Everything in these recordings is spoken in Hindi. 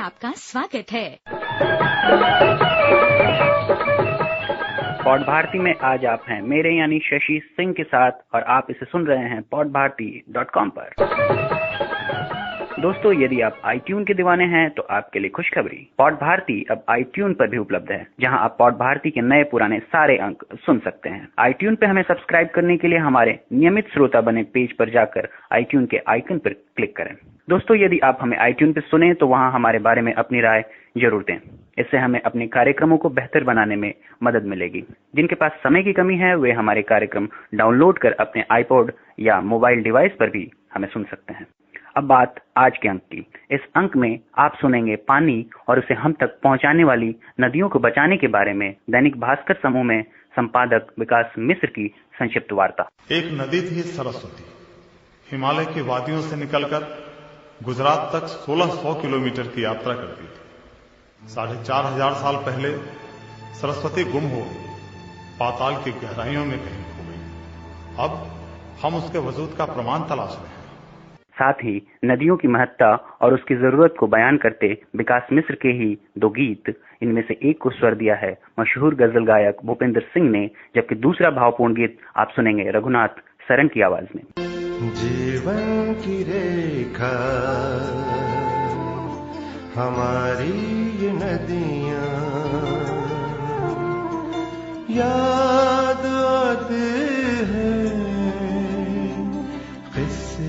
आपका स्वागत है। पॉड भारती में आज आप हैं मेरे यानी शशि सिंह के साथ और आप इसे सुन रहे हैं podbharti.com पर। दोस्तों, यदि आप iTunes के दीवाने हैं तो आपके लिए खुशखबरी। पॉड भारती अब iTunes पर भी उपलब्ध है, जहां आप पॉड भारती के नए पुराने सारे अंक सुन सकते हैं। iTunes पे हमें सब्सक्राइब करने के लिए हमारे नियमित श्रोता बने पेज पर जाकर iTunes के आइकन पर क्लिक करें। दोस्तों, यदि आप हमें iTunes पे सुने तो वहां हमारे बारे में अपनी राय जरूर दें। इससे हमें अपने कार्यक्रमों को बेहतर बनाने में मदद मिलेगी। जिनके पास समय की कमी है वे हमारे कार्यक्रम डाउनलोड कर अपने iPod या मोबाइल डिवाइस पर भी हमें सुन सकते हैं। अब बात आज के अंक की। इस अंक में आप सुनेंगे पानी और उसे हम तक पहुंचाने वाली नदियों को बचाने के बारे में दैनिक भास्कर समूह में संपादक विकास मिश्र की संक्षिप्त वार्ता। एक नदी थी सरस्वती, हिमालय की वादियों से निकलकर गुजरात तक 1600 किलोमीटर की यात्रा करती थी। 4500 साल पहले सरस्वती गुम हो गई, पाताल की गहराइयों में कहीं खो गई। अब हम उसके वजूद का प्रमाण तलाश रहे हैं। साथ ही नदियों की महत्ता और उसकी जरूरत को बयान करते विकास मिश्र के ही दो गीत, इनमें से एक को स्वर दिया है मशहूर गजल गायक भूपेंद्र सिंह ने, जबकि दूसरा भावपूर्ण गीत आप सुनेंगे रघुनाथ सरन की आवाज में। जीवन की रेखा हमारी ये नदियां याद आते हैं, किस्से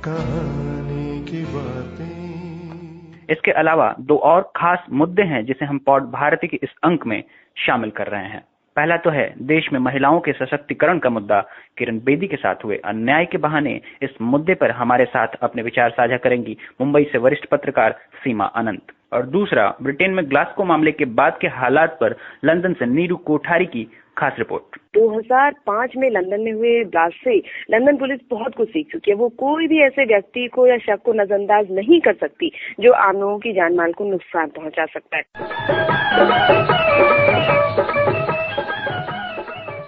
कहानी की बातें। इसके अलावा दो और खास मुद्दे हैं जिसे हम पॉड भारती के इस अंक में शामिल कर रहे हैं। पहला तो है देश में महिलाओं के सशक्तिकरण का मुद्दा। किरण बेदी के साथ हुए अन्याय के बहाने इस मुद्दे पर हमारे साथ अपने विचार साझा करेंगी मुंबई से वरिष्ठ पत्रकार सीमा अनंत। और दूसरा, ब्रिटेन में ग्लासगो मामले के बाद के हालात पर लंदन से नीरू कोठारी की खास रिपोर्ट। 2005 में लंदन में हुए ब्लास्ट से लंदन पुलिस बहुत कुछ सीख चुकी है। वो कोई भी ऐसे व्यक्ति को या शख्स को नजरअंदाज नहीं कर सकती जो आम लोगों की जान माल को नुकसान पहुंचा सकता है।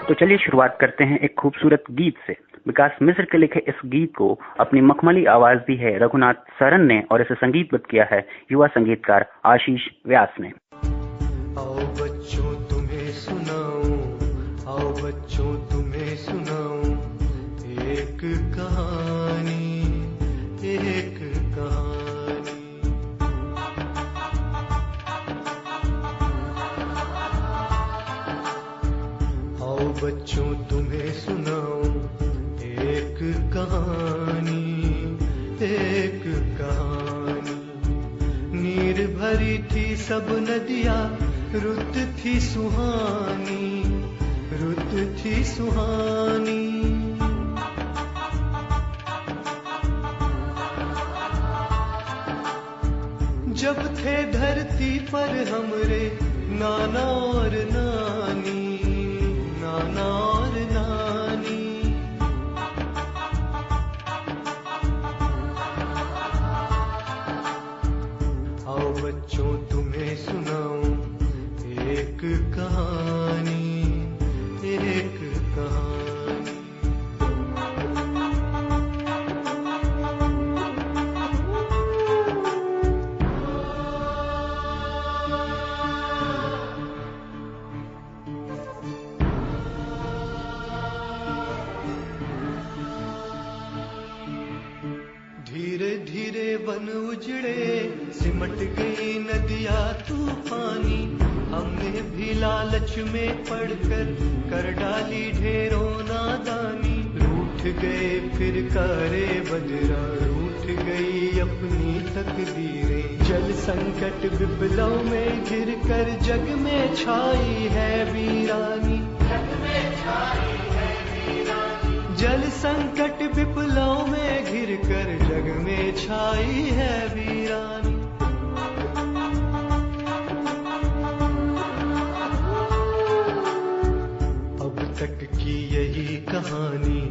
तो चलिए शुरुआत करते हैं एक खूबसूरत गीत से। विकास मिश्र के लिखे इस गीत को अपनी मखमली आवाज दी है रघुनाथ सरन ने और इसे संगीतबद्ध किया है युवा संगीतकार आशीष व्यास ने। आओ बच्चों तुम्हें सुनाऊं, आओ बच्चों तुम्हें सुनाऊं एक कहानी, एक कहानी। आओ बच्चों तुम्हें सुनाऊं एक कहानी, एक कहानी। नीर भरी थी सब नदियाँ, रुत थी सुहानी, रुत थी सुहानी। जब थे धरती पर हमरे नाना और नानी, नाना और नानी। आओ बच्चों तुम्हें सुनाऊं एक कहानी, एक कहानी। धीरे धीरे वन उजड़े, सिमट गई नदियाँ तूफानी। हमने भी लालच में पड़कर कर डाली ढेरों नादानी। रूठ गए फिर कारे बजरा, रूठ गई अपनी तकदीरें। जल संकट विप्लव में घिर कर जग में छाई है वीरानी, जग में छाई है वीरानी। जल संकट विप्लव में घिर कर जग में छाई है वीरानी। अब तक की यही कहानी,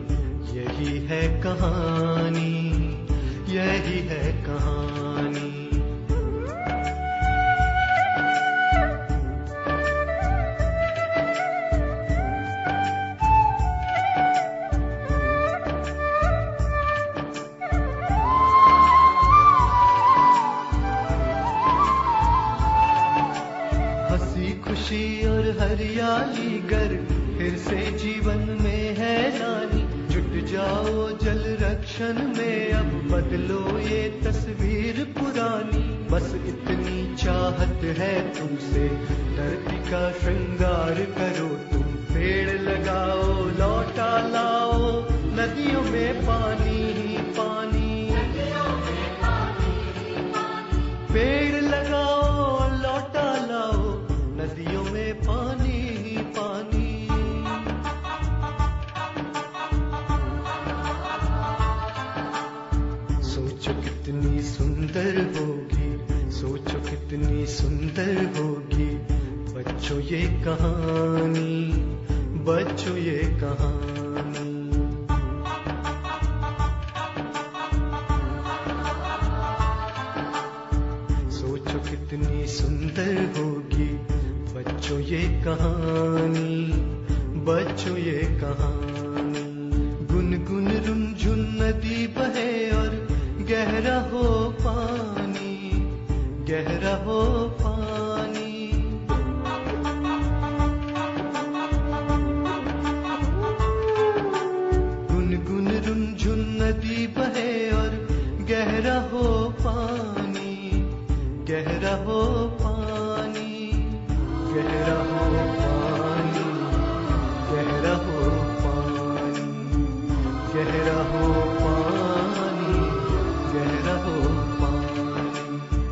यही है कहानी, यही है कहानी। हरियाली गर फिर से जीवन में है लानी, जुट जाओ जल रक्षण में, अब बदलो ये तस्वीर पुरानी। बस इतनी चाहत है तुमसे, धरती का श्रृंगार करो तुम, पेड़ लगाओ लौटा लाओ नदियों में पानी ही पानी, पेड़ लगाओ लौटा लाओ नदियों में पानी ही पानी। सोचो कितनी सुंदर होगी, सोचो कितनी सुंदर होगी बच्चों ये कहानी, बच्चों ये कहानी। सोचो कितनी सुंदर होगी बच्चों ये कहानी, बच्चों ये कहानी। गुनगुन रुनझुन नदी बहे और गहरा हो पानी, गहरा हो पानी। गुनगुन रुनझुन नदी बहे और गहरा हो पानी, गहरा हो पानी, गहरा हो पानी, गहरा हो पानी, गहरा हो पानी, गहरा हो पानी,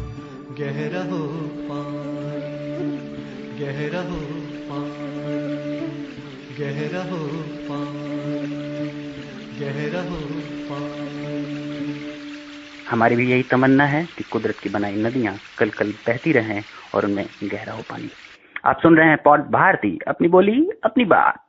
गहरा हो पानी, गहरा हो पानी, गहरा हो पानी, गहरा हो पानी। हमारी भी यही तमन्ना है कि कुदरत की बनाई नदियां कल कल बहती रहें और उनमें गहरा हो पानी। आप सुन रहे हैं पॉड भारती, अपनी बोली अपनी बात।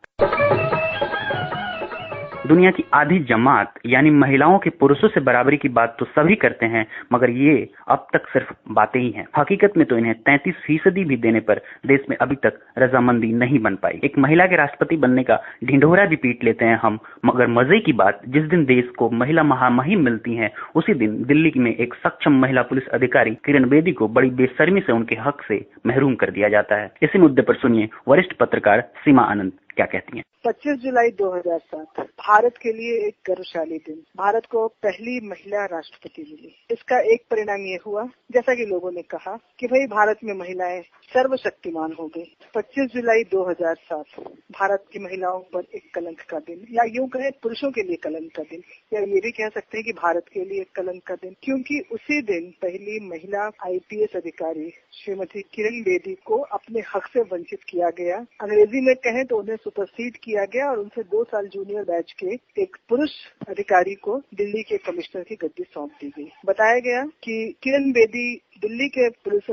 दुनिया की आधी जमात यानी महिलाओं के पुरुषों से बराबरी की बात तो सभी करते हैं, मगर ये अब तक सिर्फ बातें ही हैं। हकीकत में तो इन्हें 33% भी देने पर देश में अभी तक रजामंदी नहीं बन पाई। एक महिला के राष्ट्रपति बनने का ढिंढोरा भी पीट लेते हैं हम, मगर मजे की बात, जिस दिन देश को महिला महामहिम मिलती हैं, उसी दिन दिल्ली में एक सक्षम महिला पुलिस अधिकारी किरण बेदी को बड़ी बेशर्मी से उनके हक से महरूम कर दिया जाता है। इसी मुद्दे पर सुनिए वरिष्ठ पत्रकार सीमा आनंद क्या कहती हैं। 25 जुलाई 2007 भारत के लिए एक गौरवशाली दिन। भारत को पहली महिला राष्ट्रपति मिली। इसका एक परिणाम ये हुआ, जैसा कि लोगों ने कहा, कि भाई भारत में महिलाएं सर्वशक्तिमान हो गई। 25 जुलाई 2007 भारत की महिलाओं पर एक कलंक का दिन, या यूं कहें पुरुषों के लिए कलंक का दिन, या ये भी कह सकते हैं कि भारत के लिए एक कलंक का दिन, क्योंकि उसी दिन पहली महिला IPS अधिकारी श्रीमती किरण बेदी को अपने हक से वंचित किया गया। अंग्रेजी में कहें तो उन्हें सुपरसीड किया गया और उनसे 2 साल जूनियर बैच के एक पुरुष अधिकारी को दिल्ली के कमिश्नर की गद्दी सौंप दी गई। बताया गया कि किरण बेदी दिल्ली के पुलिस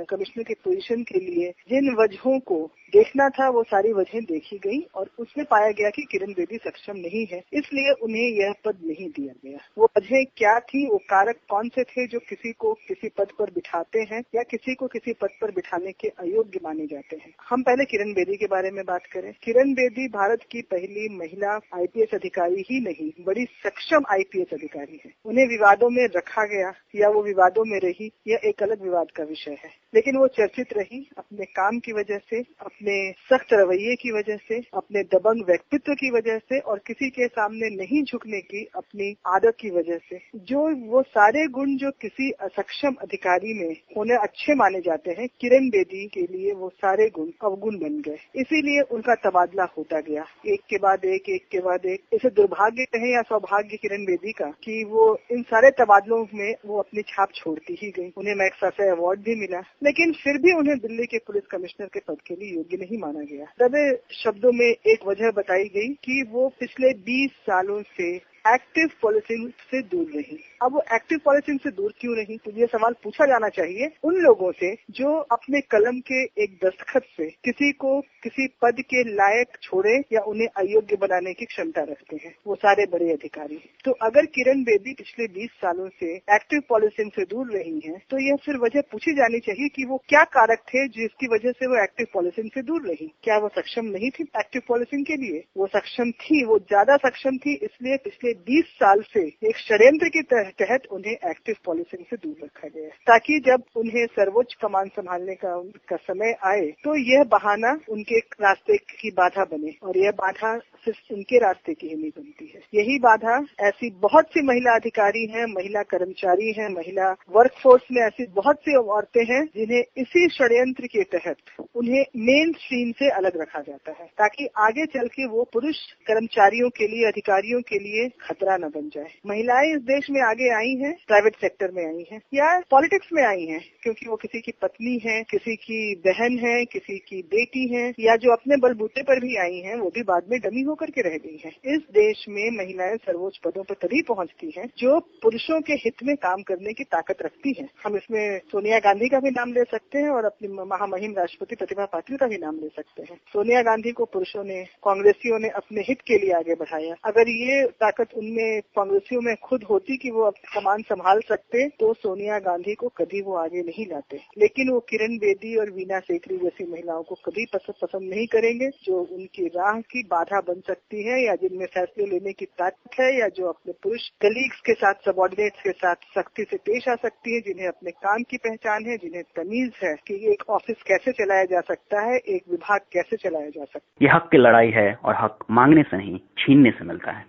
कमिश्नर के पोजीशन के लिए जिन वजहों को देखना था वो सारी वजहें देखी गई और उसमें पाया गया कि किरण बेदी सक्षम नहीं है, इसलिए उन्हें यह पद नहीं दिया गया। वो वजह क्या थी, वो कारक कौन से थे जो किसी को किसी पद पर बिठाते हैं या किसी को किसी पद पर बिठाने के अयोग्य माने जाते हैं। हम पहले किरण बेदी के बारे में बात करें। किरण बेदी भारत की पहली महिला IPS अधिकारी ही नहीं, बड़ी सक्षम IPS अधिकारी है। उन्हें विवादों में रखा गया या वो विवादों में रही, यह एक अलग विवाद का विषय है, लेकिन वो चर्चित रही अपने काम की वजह से, अपने सख्त रवैये की वजह से, अपने दबंग व्यक्तित्व की वजह से और किसी के सामने नहीं झुकने की अपनी आदत की वजह से। जो वो सारे गुण जो किसी असक्षम अधिकारी में होने अच्छे माने जाते हैं, किरण बेदी के लिए वो सारे गुण अवगुण बन गए। इसीलिए उनका तबादला होता गया, एक के बाद एक, एक के बाद एक। इसे दुर्भाग्य कहें या सौभाग्य किरण बेदी का कि वो इन सारे तबादलों में वो अपनी छाप छोड़ती ही गई। उन्हें मैग्सेसे अवार्ड भी मिला, लेकिन फिर भी उन्हें दिल्ली के पुलिस कमिश्नर के पद के लिए योग्य नहीं माना गया। दबे शब्दों में एक वजह बताई गई कि वो पिछले 20 सालों से एक्टिव पॉलिसिंग से दूर रही। अब वो एक्टिव पॉलिसिंग से दूर क्यों रही, तो ये सवाल पूछा जाना चाहिए उन लोगों से जो अपने कलम के एक दस्तखत से किसी को किसी पद के लायक छोड़े या उन्हें अयोग्य बनाने की क्षमता रखते हैं, वो सारे बड़े अधिकारी। तो अगर किरण बेदी पिछले 20 सालों से एक्टिव पॉलिसिंग से दूर रही हैं, तो यह फिर वजह पूछी जानी चाहिए कि वो क्या कारक थे जिसकी वजह से वो एक्टिव पॉलिसिंग से दूर रही। क्या वो सक्षम नहीं थी एक्टिव पॉलिसिंग के लिए? वो सक्षम थी, वो ज्यादा सक्षम थी, इसलिए पिछले 20 साल से एक षड्यंत्र के तहत उन्हें एक्टिव पॉलिसिंग से दूर रखा गया है, ताकि जब उन्हें सर्वोच्च कमान संभालने का समय आए तो यह बहाना उनके रास्ते की बाधा बने, और यह बाधा सिर्फ उनके रास्ते की ही नहीं बनती है। यही बाधा ऐसी बहुत सी महिला अधिकारी हैं, महिला कर्मचारी हैं, महिला वर्कफोर्स में ऐसी बहुत सी औरतें हैं जिन्हें इसी षड्यंत्र के तहत उन्हें मेन स्ट्रीम से अलग रखा जाता है, ताकि आगे चल के वो पुरुष कर्मचारियों के लिए, अधिकारियों के लिए खतरा न बन जाए। महिलाएं इस देश में आगे आई हैं, प्राइवेट सेक्टर में आई हैं या पॉलिटिक्स में आई हैं, क्योंकि वो किसी की पत्नी है, किसी की बहन है, किसी की बेटी है, या जो अपने बलबूते पर भी आई हैं, वो भी बाद में डमी होकर के रह गई हैं। इस देश में महिलाएं सर्वोच्च पदों पर तभी पहुंचती हैं जो पुरुषों के हित में काम करने की ताकत रखती हैं। हम इसमें सोनिया गांधी का भी नाम ले सकते हैं और अपनी महामहिम राष्ट्रपति प्रतिभा पाटिल का भी नाम ले सकते हैं। सोनिया गांधी को पुरुषों ने, कांग्रेसियों ने अपने हित के लिए आगे बढ़ाया। अगर ये ताकत उनमें, कांग्रेसियों में खुद होती कि वो कमान संभाल सकते, तो सोनिया गांधी को कभी वो आगे नहीं लाते। लेकिन वो किरण बेदी और वीना सेकरी जैसी महिलाओं को कभी पसंद नहीं करेंगे, जो उनकी राह की बाधा बन सकती है, या जिनमें फैसले लेने की ताकत है, या जो अपने पुरुष कलीग्स के साथ, सबॉर्डिनेट्स के साथ सख्ती से पेश आ सकती है, जिन्हें अपने काम की पहचान है, जिन्हें तमीज है कि एक ऑफिस कैसे चलाया जा सकता है, एक विभाग कैसे चलाया जा सकता है। ये हक की लड़ाई है और हक मांगने से नहीं, छीनने से मिलता है।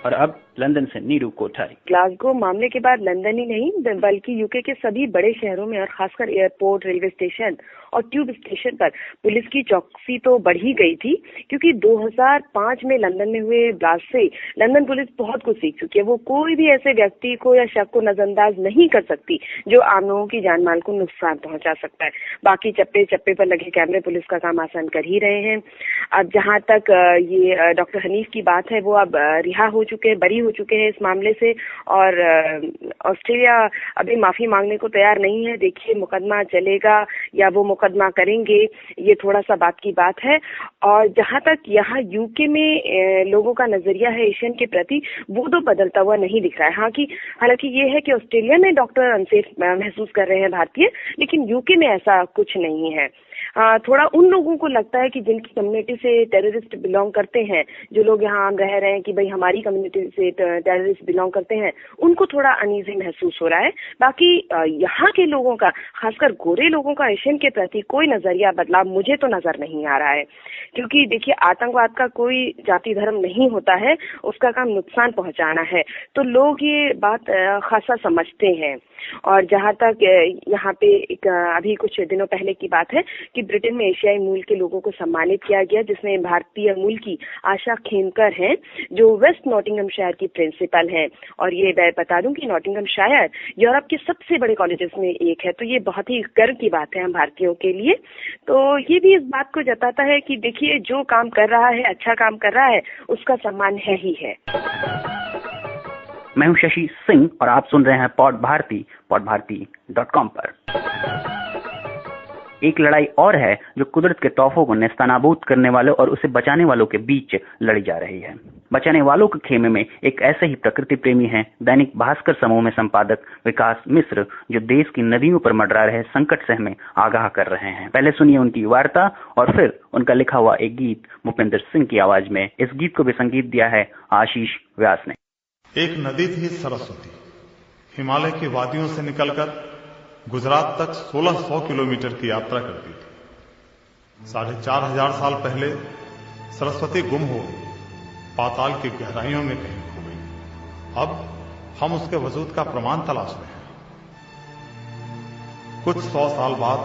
और अब लंदन से नीरू कोठारी। ग्लासगो मामले के बाद लंदन ही नहीं बल्कि यूके के सभी बड़े शहरों में और खासकर एयरपोर्ट, रेलवे स्टेशन और ट्यूब स्टेशन पर पुलिस की चौकसी तो बढ़ ही गई थी, क्योंकि 2005 में लंदन में हुए ब्लास्ट से लंदन पुलिस बहुत कुछ सीख चुकी है। वो कोई भी ऐसे व्यक्ति को या शख्स को नजरअंदाज नहीं कर सकती जो आम लोगों की जान माल को नुकसान पहुंचा सकता है। बाकी चप्पे चप्पे पर लगे कैमरे पुलिस का काम आसान कर ही रहे हैं। अब जहां तक ये डॉक्टर हनीफ की बात है, वो अब रिहा हो चुके हैं, बरी हो चुके हैं इस मामले से, और ऑस्ट्रेलिया अभी माफी मांगने को तैयार नहीं है। देखिए मुकदमा चलेगा या वो मुकदमा करेंगे, ये थोड़ा सा बात की बात है। और जहां तक यहाँ यूके में लोगों का नजरिया है एशियन के प्रति, वो तो बदलता हुआ नहीं दिख रहा है। हालांकि ये है कि ऑस्ट्रेलिया में डॉक्टर अनसेफ महसूस कर रहे हैं भारतीय, लेकिन यूके में ऐसा कुछ नहीं है। थोड़ा उन लोगों को लगता है कि जिनकी कम्युनिटी से टेररिस्ट बिलोंग करते हैं, जो लोग यहाँ रह रहे हैं कि भाई हमारी कम्युनिटी से टेररिस्ट बिलोंग करते हैं, उनको थोड़ा अनईजी महसूस हो रहा है। बाकी यहाँ के लोगों का, खासकर गोरे लोगों का एशियन के प्रति कोई नजरिया बदलाव मुझे तो नजर नहीं आ रहा है, क्योंकि देखिए आतंकवाद का कोई जाति धर्म नहीं होता है, उसका काम नुकसान पहुंचाना है, तो लोग ये बात खासा समझते हैं। और जहां तक यहाँ पे अभी कुछ दिनों पहले की बात है कि ब्रिटेन में एशियाई मूल के लोगों को सम्मानित किया गया, जिसमें भारतीय मूल की आशा खेमकर हैं, जो वेस्ट नॉटिंघमशायर की प्रिंसिपल हैं। और ये मैं बता दूं कि नॉटिंघमशायर यूरोप के सबसे बड़े कॉलेजेस में एक है, तो ये बहुत ही गर्व की बात है हम भारतीयों के लिए। तो ये भी इस बात को जताता है कि देखिए जो काम कर रहा है, अच्छा काम कर रहा है, उसका सम्मान है ही है। मैं हूं शशि सिंह और आप सुन रहे हैं पॉड भारती, podbharti.com पर। एक लड़ाई और है जो कुदरत के तोहफों को नेस्तनाबूद करने वालों और उसे बचाने वालों के बीच लड़ी जा रही है। बचाने वालों के खेमे में एक ऐसे ही प्रकृति प्रेमी हैं, दैनिक भास्कर समूह में संपादक विकास मिश्र, जो देश की नदियों पर मंडरा रहे संकट से हमें आगाह कर रहे हैं। पहले सुनिए उनकी वार्ता और फिर उनका लिखा हुआ एक गीत भूपेंद्र सिंह की आवाज में। इस गीत को भी संगीत दिया है आशीष व्यास ने। एक नदी थी सरस्वती, हिमालय की वादियों से निकलकर गुजरात तक 1600 किलोमीटर की यात्रा करती थी। 4500 साल पहले सरस्वती गुम हो गई, पाताल की गहराइयों में कहीं खो गई। अब हम उसके वजूद का प्रमाण तलाश रहे हैं। कुछ 100 साल बाद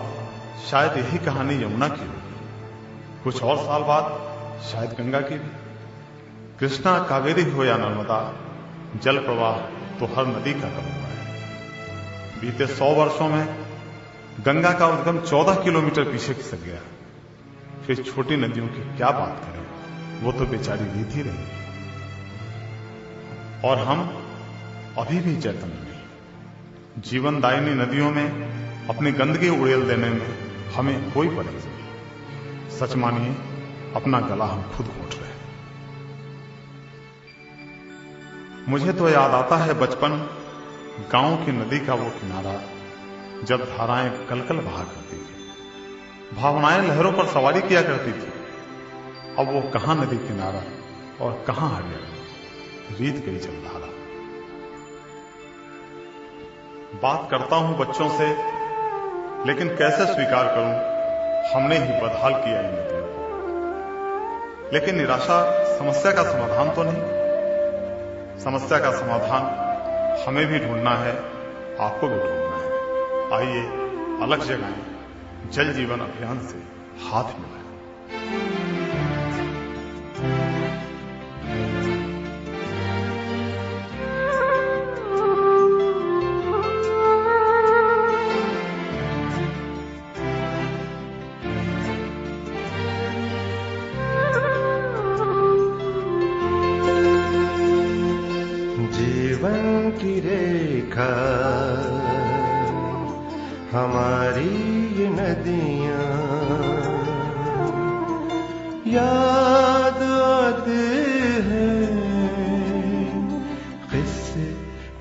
शायद यही कहानी यमुना की होगी, कुछ और साल बाद शायद गंगा की भी। कृष्णा, कावेरी हो या नर्मदा, जल प्रवाह तो हर नदी का क्रम हुआ है। बीते 100 वर्षों में गंगा का उद्गम 14 किलोमीटर पीछे खिसक गया। फिर छोटी नदियों की क्या बात करें, वो तो बेचारी रीत ही रही। और हम अभी भी चैतन्य नहीं। जीवनदायिनी नदियों में अपनी गंदगी उड़ेल देने में हमें कोई परहेज नहीं। सच मानिए, अपना गला हम खुद घोट रहे हैं। मुझे तो याद आता है बचपन, गांव की नदी का वो किनारा, जब धाराएं कलकल बहा करती थी, भावनाएं लहरों पर सवारी किया करती थी। अब वो कहां नदी किनारा, और कहां हट गया, रीत गई जलधारा। बात करता हूं बच्चों से, लेकिन कैसे स्वीकार करूं हमने ही बदहाल किया इन नदियों को। लेकिन निराशा समस्या का समाधान तो नहीं। समस्या का समाधान हमें भी ढूंढना है, आपको भी ढूंढना है। आइए अलग जगाएं, जल जीवन अभियान से हाथ मिलाएं। जीवन की रेखा हमारी ये नदियां याद आते हैं, किस्से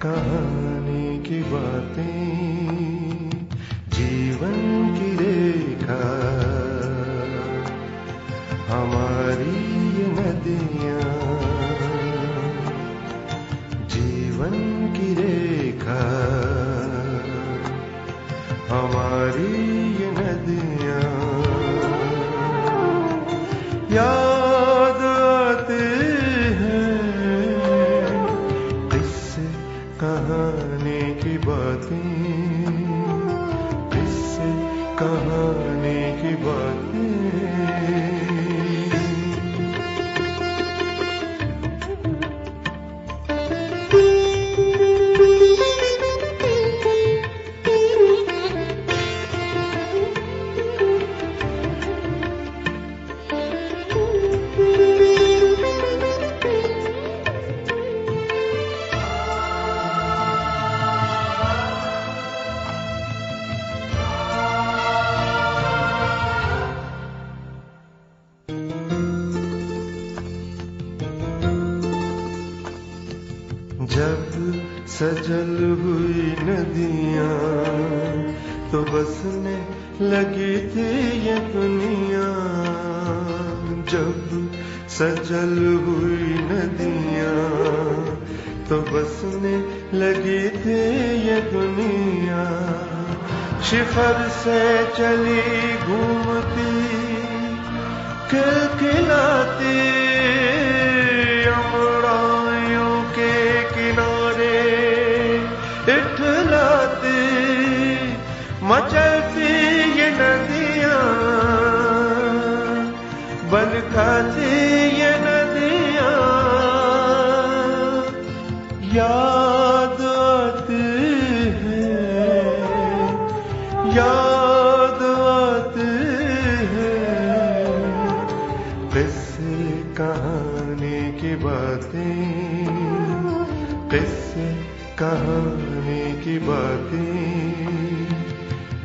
कहानी की बातें। जीवन की रेखा हमारी ये नदियां, जीवन की रेखा हमारी ये नदियां याद आते हैं, किस्से कहानी की बातें, किस्से कहानी की बातें। जब सजल हुई नदियां तो बसने लगी थी ये दुनिया। जब सजल हुई नदियां तो बसने लगी थी ये दुनिया। शिखर से चली घूमती खिलखिलाती अमराइयों के किनारे इठलाती मचलती ये नदियां बन खाती ये नदियां याद आती हैं, याद आती हैं, किस्से कहानी की बातें, किस्से कहानी की बातें।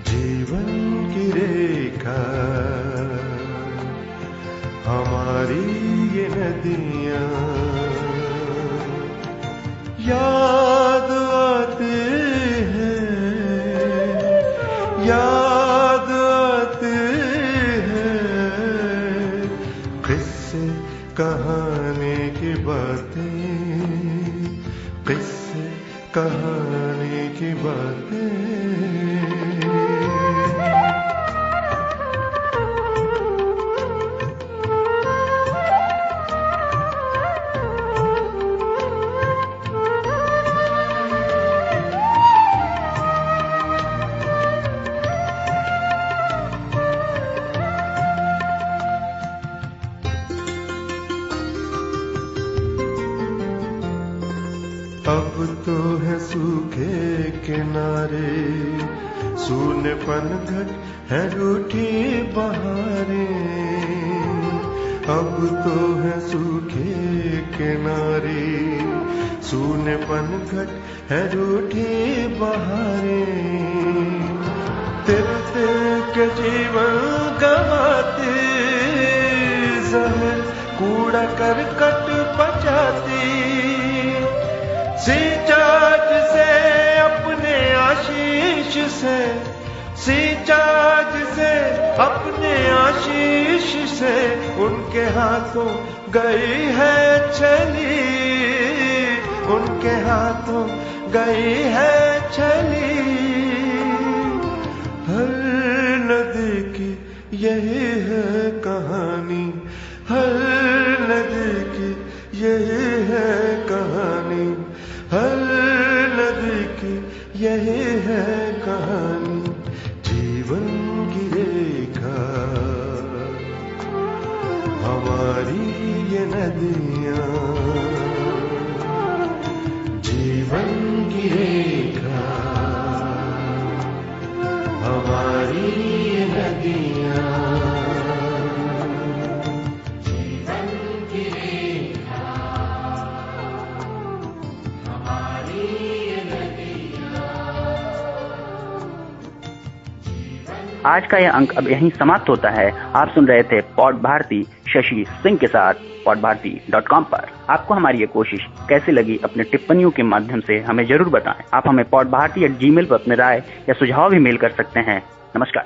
जीवन की रेखा हमारी ये नदियां याद आते हैं, याद आते हैं, किस्से कहानी की बातें, किस्से कहानी की बातें। अब तो है सूखे किनारे, सूनेपन घट है रूठी बहारें। अब तो है सूखे किनारे, सूनेपन घट है रूठी बहारें। तिल तिल के जीवन गवाते, जहर कूड़ा करकट पचाती, सिंचाई से अपने आशीष से सींचा जिसे अपने आशीष से, उनके हाथों गई है छली, उनके हाथों गई है छली। हर नदी की यही है कहानी, हर नदी की यही है कहानी, हर नदी की यही है कहानी। जीवन की रेखा हमारी ये नदियाँ, जीवन की रेखा हमारी ये नदियाँ, जीवन की रेखा हमारी ये नदियाँ। आज का यह अंक अब यहीं समाप्त होता है। आप सुन रहे थे पॉड भारती शशि सिंह के साथ podbharti.com पर। आपको हमारी ये कोशिश कैसी लगी अपने टिप्पणियों के माध्यम से हमें जरूर बताएं। आप हमें podbharti@gmail पर अपने राय या सुझाव भी मेल कर सकते हैं। नमस्कार।